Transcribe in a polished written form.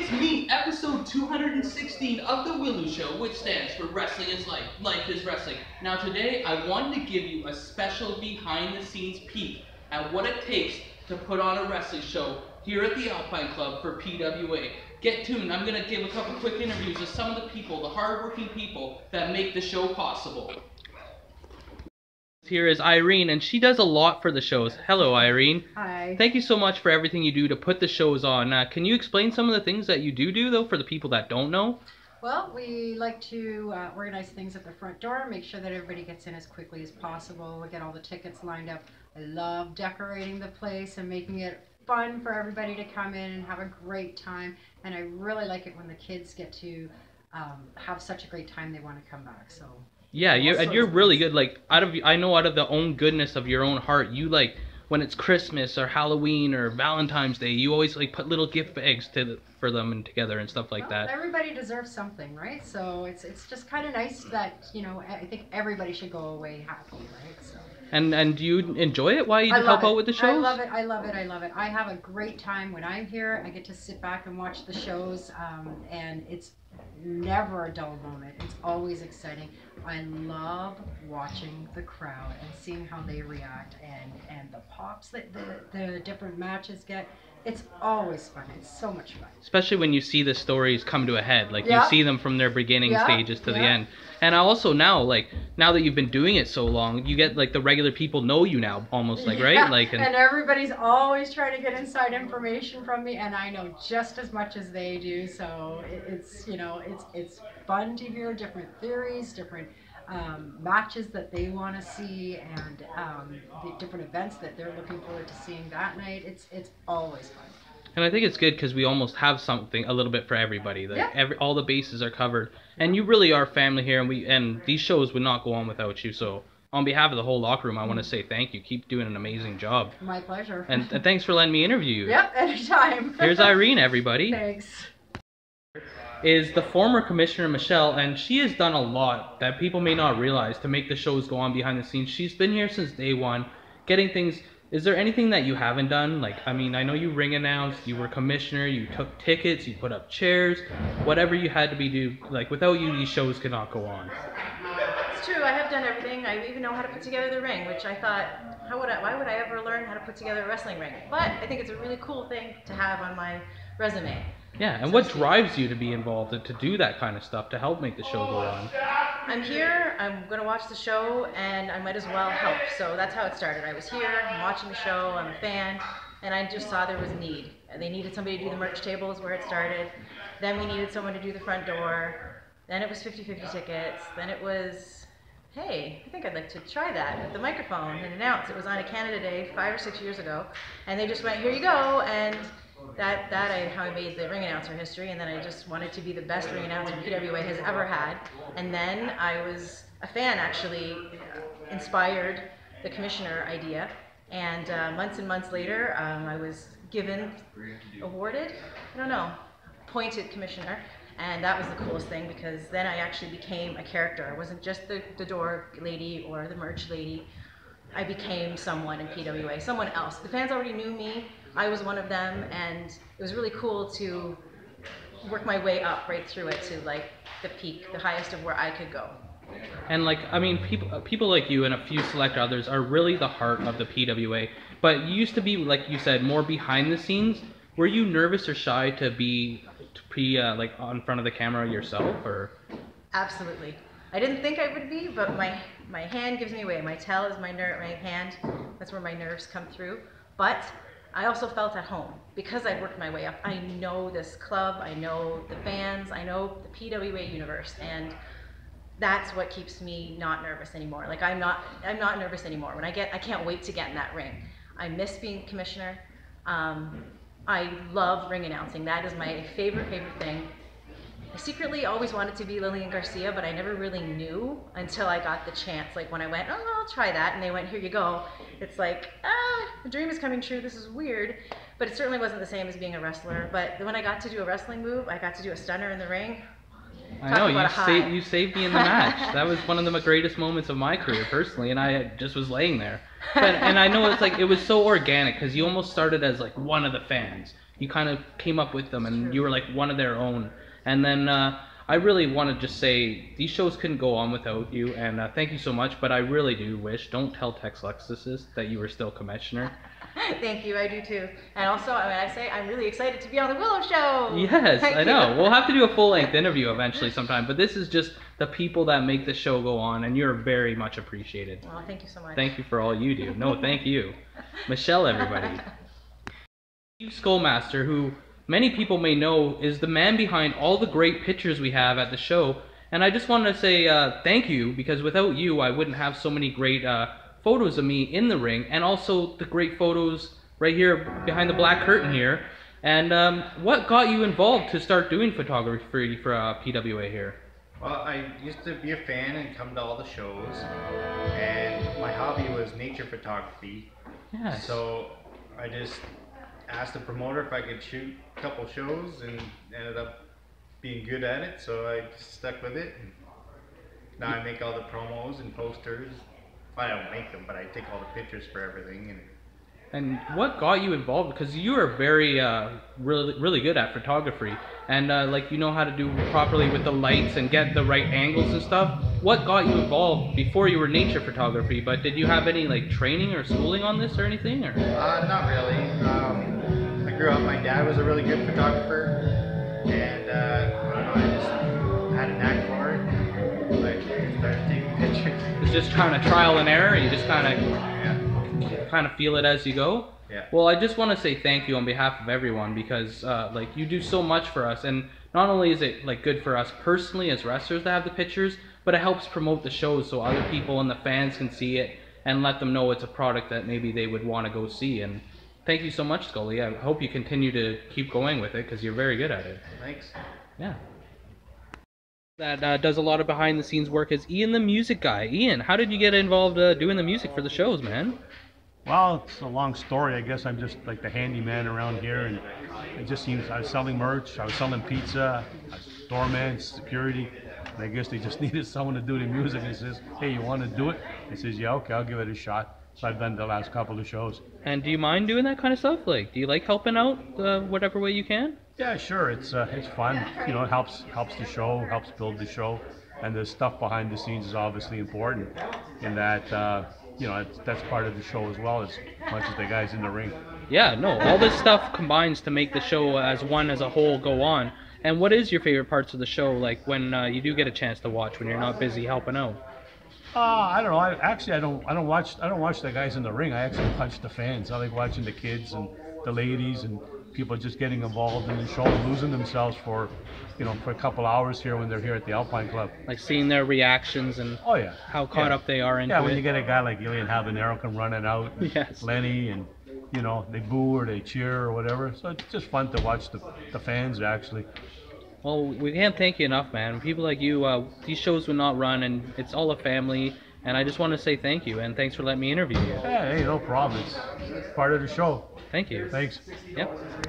It's me, episode 216 of the W.I.L.L.I.W show, which stands for Wrestling is Life, Life is Wrestling. Now today, I wanted to give you a special behind-the-scenes peek at what it takes to put on a wrestling show here at the Alpine Club for PWA. Get tuned, I'm going to give a couple quick interviews of some of the people, the hard-working people that make the show possible. Here is Irene, and she does a lot for the shows. Hello, Irene. Hi. Thank you so much for everything you do to put the shows on. Can you explain some of the things that you do, though, for the people that don't know? Well, we like to organize things at the front door, make sure that everybody gets in as quickly as possible. We get all the tickets lined up. I love decorating the place and making it fun for everybody to come in and have a great time. And I really like it when the kids get to have such a great time they want to come back. So. Yeah, you're really good. Like I know out of the own goodness of your own heart, you like when it's Christmas or Halloween or Valentine's Day, you always like put little gift bags for them and together and stuff like that. Everybody deserves something, right? So it's just kind of nice that, you know, I think everybody should go away happy, right? So. And do you enjoy it? Why you help out with the shows? I love it. I have a great time when I'm here. I get to sit back and watch the shows, and it's never a dull moment. It's always exciting. I love watching the crowd and seeing how they react and the pops that the different matches get. It's always fun. It's so much fun. Especially when you see the stories come to a head. Like you see them from their beginning stages to the end. And also now that you've been doing it so long, you get like the regular people know you now almost like, right? Like and everybody's always trying to get inside information from me, and I know just as much as they do. So it's, you know, it's fun to hear different theories, different matches that they want to see, and the different events that they're looking forward to seeing that night. It's always fun. And I think it's good because we almost have something a little bit for everybody. Like all the bases are covered, and you really are family here. And these shows would not go on without you. So on behalf of the whole locker room, I want to say thank you. Keep doing an amazing job. My pleasure. And thanks for letting me interview you. Yep, anytime. Here's Irene, everybody. Thanks. Is the former commissioner Michelle, and she has done a lot that people may not realize to make the shows go on behind the scenes. She's been here since day one, getting things. Is there anything that you haven't done? Like, I mean, I know you ring announced, you were commissioner, you took tickets, you put up chairs, whatever you had to do. Like, without you, these shows could not go on. It's true. I have done everything. I even know how to put together the ring, which I thought, why would I ever learn how to put together a wrestling ring? But I think it's a really cool thing to have on my resume. Yeah, and what drives you to be involved and to do that kind of stuff to help make the show go on? I'm here, I'm going to watch the show, and I might as well help. So that's how it started. I was here, I'm watching the show, I'm a fan, and I just saw there was a need. They needed somebody to do the merch tables where it started. Then we needed someone to do the front door. Then it was 50-50 tickets. Then it was, hey, I think I'd like to try that with the microphone and announce. It was on a Canada Day 5 or 6 years ago, and they just went, here you go, and how I made the ring announcer history, and then I just wanted to be the best ring announcer PWA has ever had. And then I was a fan, actually inspired the commissioner idea, and months and months later I was appointed commissioner, and that was the coolest thing because then I actually became a character. I wasn't just the door lady or the merch lady. I became someone in PWA, someone else. The fans already knew me. I was one of them, and it was really cool to work my way up right through it to like the peak, the highest of where I could go. And like, I mean, people like you and a few select others are really the heart of the PWA. But you used to be, like you said, more behind the scenes. Were you nervous or shy to be like on front of the camera yourself, or? Absolutely. I didn't think I would be, but my hand gives me away. My tail is my hand. That's where my nerves come through. But I also felt at home because I worked my way up. I know this club, I know the fans, I know the PWA universe, and that's what keeps me not nervous anymore. Like I'm not nervous anymore. I can't wait to get in that ring. I miss being commissioner. I love ring announcing. That is my favorite thing. I secretly always wanted to be Lillian Garcia, but I never really knew until I got the chance. Like when I went, oh, I'll try that, and they went, here you go. It's like, the dream is coming true. This is weird, but it certainly wasn't the same as being a wrestler. But when I got to do a wrestling move, I got to do a stunner in the ring. I know, you saved me in the match. That was one of the greatest moments of my career personally, and I just was laying there. And I know it's like, it was so organic because you almost started as like one of the fans. you kind of came up with them, and you were like one of their own. And then I really want to just say these shows couldn't go on without you, and thank you so much. But I really do wish, don't tell Tex Lexus that you were still commissioner. Thank you, I do too. And also, I say I'm really excited to be on the Willow Show. Yes, Thank I know. you. We'll have to do a full-length interview eventually sometime, but this is just the people that make the show go on, and you're very much appreciated. Well, thank you so much. Thank you for all you do. No, thank you. Michelle, everybody. Steve Skullmaster, who many people may know, is the man behind all the great pictures we have at the show, and I just wanted to say thank you, because without you, I wouldn't have so many great photos of me in the ring, and also the great photos right here behind the black curtain here. And what got you involved to start doing photography for PWA here? Well, I used to be a fan and come to all the shows, and my hobby was nature photography. Yes. So I just asked the promoter if I could shoot a couple shows, and ended up being good at it, so I just stuck with it. And now I make all the promos and posters. I don't make them, but I take all the pictures for everything. And what got you involved? Because you are very, really good at photography, and like you know how to do properly with the lights and get the right angles and stuff. What got you involved before you were nature photography? But did you have any like training or schooling on this or anything? Or? Not really. I grew up. My dad was a really good photographer, and I don't know. I just had a knack for it. Like started taking pictures. It's just kind of trial and error. You just kind Yeah. of feel it as you go. Yeah. Well, I just want to say thank you on behalf of everyone, because like you do so much for us, and not only is it like good for us personally as wrestlers to have the pictures, but it helps promote the shows so other people and the fans can see it and let them know it's a product that maybe they would want to go see. And thank you so much, Scully. I hope you continue to keep going with it, because you're very good at it. Thanks. Yeah. That does a lot of behind the scenes work is Ian, the music guy. Ian, how did you get involved doing the music for the shows, man? Well, it's a long story. I guess I'm just like the handyman around here, and it just seems I was selling merch, I was selling pizza, I was doorman, security, and I guess they just needed someone to do the music. And he says, "Hey, you want to do it?" I says, "Yeah, okay, I'll give it a shot." So I've done the last couple of shows. And do you mind doing that kind of stuff? Like, do you like helping out whatever way you can? Yeah, sure. It's fun. You know, it helps the show, helps build the show, and the stuff behind the scenes is obviously important. In that. You know, that's part of the show as well, as much as the guys in the ring. Yeah, no, all this stuff combines to make the show as a whole go on. And what is your favorite parts of the show, like when you do get a chance to watch when you're not busy helping out? I don't know. I don't watch the guys in the ring. I actually watch the fans. I like watching the kids and the ladies and people just getting involved in the show and losing themselves for a couple hours here when they're here at the Alpine Club. Like seeing their reactions and how caught up they are into it. Yeah, when you get a guy like Elian Habanero come running out, yes. Lenny, and they boo or they cheer or whatever. So it's just fun to watch the fans actually. Well, we can't thank you enough, man. People like you, these shows would not run, and it's all a family. And I just want to say thank you, and thanks for letting me interview you. Hey, no problem. It's part of the show. Thank you. Thanks. Yep.